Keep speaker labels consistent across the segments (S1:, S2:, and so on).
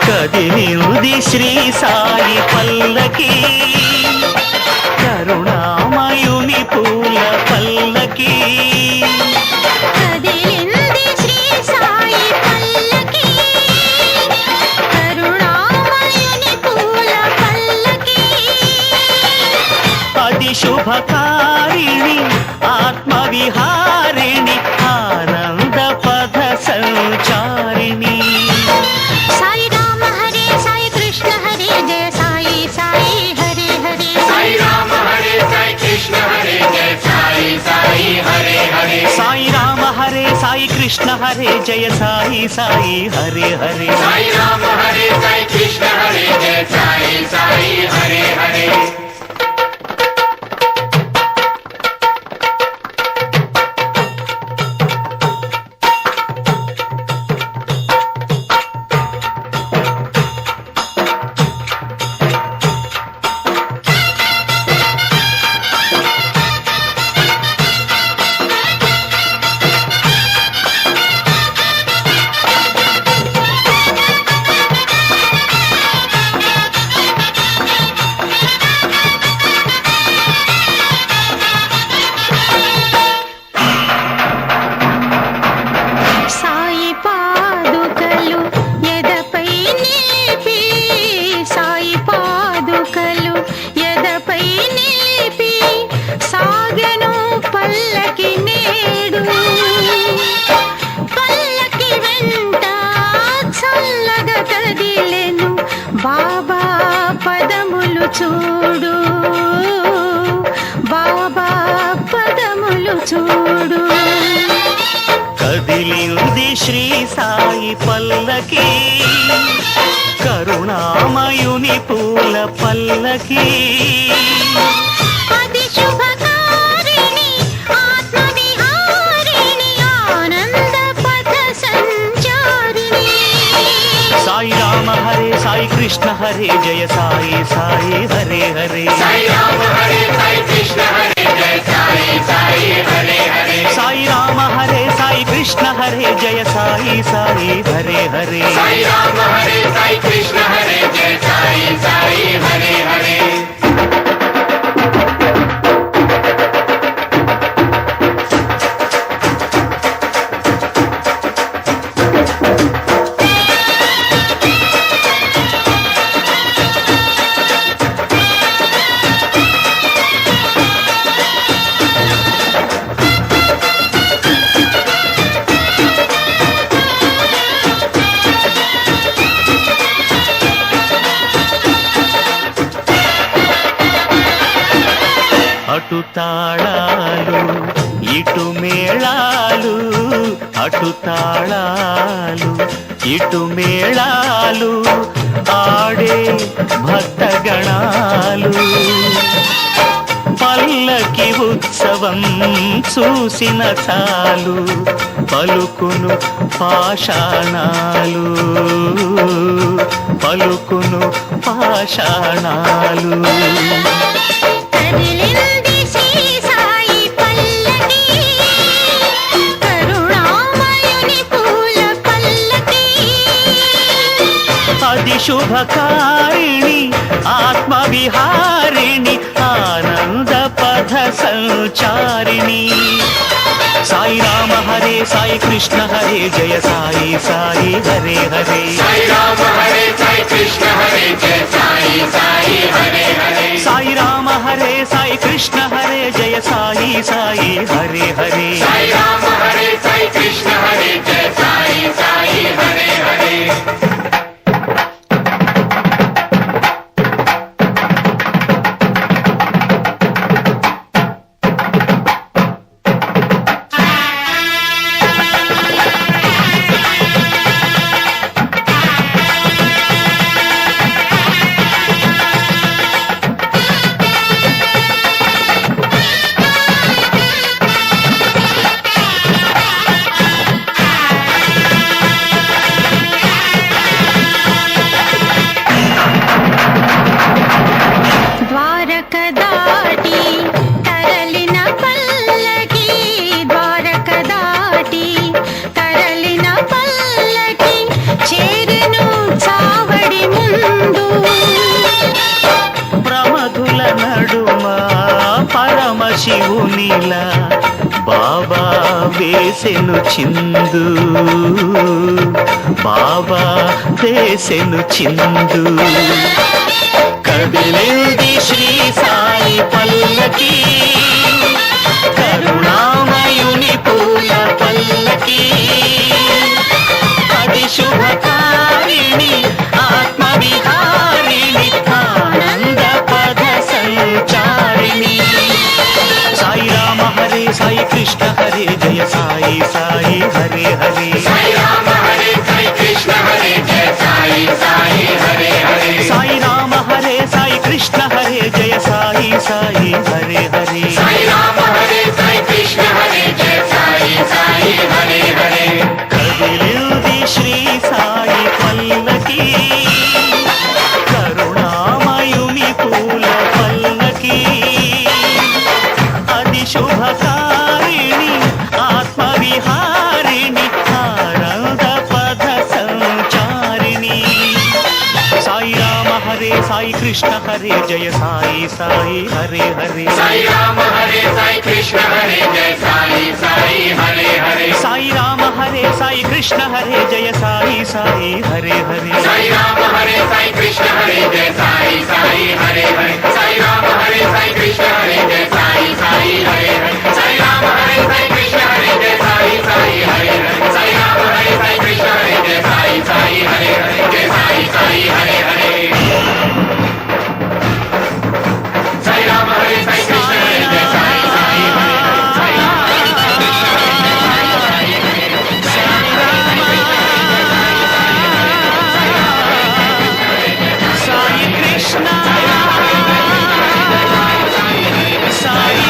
S1: కదిలింది శ్రీ సాయి పల్లకి కరుణామయుని పూల పల్లకి
S2: కదిలింది శ్రీ సాయి పల్లకి కరుణామయుని పూల పల్లకి
S1: అది శుభకారిణి ఆత్మవిహారిణి ఆనంద పథ సంచారిణి
S2: సాయి రామ హరే సాయి కృష్ణ హరే జయ సాయి సాయి హరే హరే
S3: సాయి రామ హరే సాయి కృష్ణ హరే జయ సాయి సాయి హరే హరే
S1: సాయి రామ హరే సాయి కృష్ణ హరే జయ సాయి సాయి హరే హరే
S3: సాయి రామ హరే సాయి కృష్ణ హరే జయ సాయి సాయి హరే హరే
S2: సాయి పాదుకలు ఎదపై నిలిపి సాయి పాదుకలు ఎదపై నిలిపి సాగెను పల్లకి నేడు పల్లకి వెంట చల్లగా కదిలెను బాబా పదములు చూడు బాబా పదములు చూడు
S1: కదిలింది శ్రీ సాయి పల్లకి కరుణామయుని పూల పల్లకి
S2: అది శుభకారిణి ఆత్మవిహారిణి ఆనంద పథ సంచారిణి
S1: సాయి రామ హరే సాయి కృష్ణ హరే జయ సాయి సాయి హరే హరే
S3: సాయి రామ హరే సాయి కృష్ణ హరే జయ సాయి సాయి హరే హరే
S1: సాయి రామ హరే సాయి కృష్ణ హరే జయ సాయి సాయి హరే హరే
S3: సాయి రామ హరే సాయి కృష్ణ హరే జయ సాయి సాయి హరే హరే
S1: అటు తాళాలు ఇటు మేళాలు అటు తాళాలు ఇటు మేళాలు ఆడే భక్తగణాలు పల్లకి ఉత్సవం చూసిన చాలు పలుకును పాషాణాలు పలుకును పాషాణాలు
S2: కదిలింది శ్రీ సాయి పల్లకి కరుణామయుని పూల పల్లకి
S1: అది శుభకారిణి ఆత్మవిహారిణి ఆనంద పథ సంచారిణి సాయి రామ హరే సాయి కృష్ణ హరే జయ సాయి సాయి హరే హరే
S3: సాయి రామ హరే సాయి కృష్ణ హరే జయ సాయి సాయి హరే హరే
S1: సాయి రామ హరే సాయి కృష్ణ హరే జయ సాయి సాయి హరే హరే
S3: సాయి రామ హరే సాయి కృష్ణ హరే జయ సాయి సాయి హరే హరే
S1: శివునిలా బాబా వేసెను చిందు, బాబా వేసెను చిందు. కదిలింది శ్రీ సాయి పల్లకి, కరుణామయుని పూల పల్లకి. అది శుభకారిణి ఆత్మవిహారిణి ఆనంద పద సంచారిణి. సాయి రామ హరే సాయి కృష్ణ హరే జయ సాయి సాయి హరే హరే.
S3: సాయి రామ హరే సాయి కృష్ణ హరే జయ సాయి సాయి హరే హరే.
S1: సాయి రామ హరే సాయి కృష్ణ హరే జయ సాయి సాయి హరే హరే.
S3: సాయి రామ హరే సాయి కృష్ణ హరే జయ సాయి సాయి హరే హరే.
S1: కదిలింది శ్రీ సాయి పల్లకి, కరుణామయుని పూల పల్లకి. అది శుభకారిణి ఆత్మవిహారిణి ఆనంద పద సంచారిణి. సాయి రామ హరే సాయి కృష్ణ హరే జయ సాయి సాయి హరే హరే.
S3: సాయి రామ హరే సాయి కృష్ణ హరే జయ సాయి సాయి హరే హరే.
S1: సాయి రామ హరే సాయి కృష్ణ హరే జయ సాయి సాయి హరే హరే.
S3: సాయి రామ హరే సాయి కృష్ణ హరే జయ సాయి సాయి హరే హరే. సాయి రామ హరే సాయి కృష్ణ హరే జయ సాయి సాయి హరే హరే. సాయి రామ హరే సాయి కృష్ణ హరే జయ సాయి సాయి హరే హరే. సాయి రామ హరే సాయి కృష్ణ హరే జయ సాయి సాయి హరే హరే. జయ సాయి సాయి హరే హరే. సాయి రామ హరే సాయి కృష్ణ హరే జయ సాయి సాయి హరే హరే. సాయి రామ హరే సాయి కృష్ణ హరే జయ సాయి సాయి హరే హరే.
S1: సాయి కృష్ణ సాయి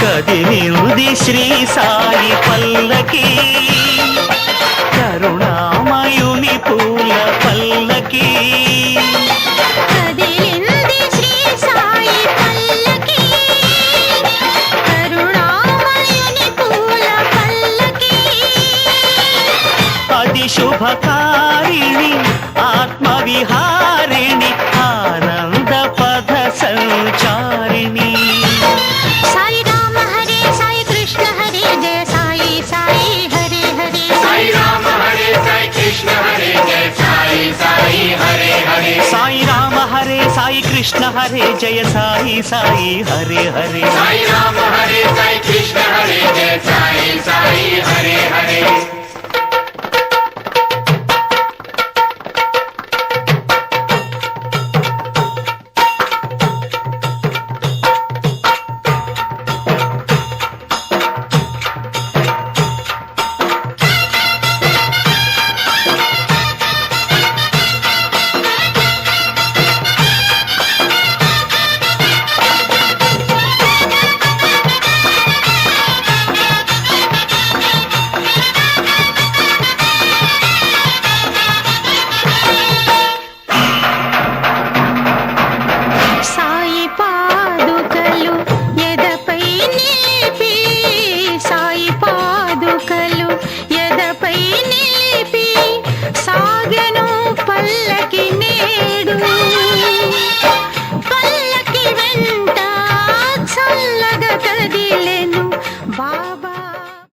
S1: కదిలింది శ్రీ సాయి పల్లకి, కరుణామయుని పూల పల్లకి.
S2: కదిలింది శ్రీ సాయి పల్లకి, కరుణామయుని పూల పల్లకి.
S1: అది శుభకారిణి ఆత్మవిహారిణి ఆనంద పద సంచారిణి.
S2: సాయి రామ హరే సాయి కృష్ణ హరే జయ సాయి సాయి హరే హరే.
S3: సాయి రామ హరే సాయి కృష్ణ హరే జయ సాయి సాయి హరే హరే.
S1: సాయి రామ హరే సాయి కృష్ణ హరే జయ సాయి సాయి హరే హరే.
S3: సాయి రామ హరే సాయి కృష్ణ హరే జయ సాయి సాయి హరే హరే.
S2: దేవి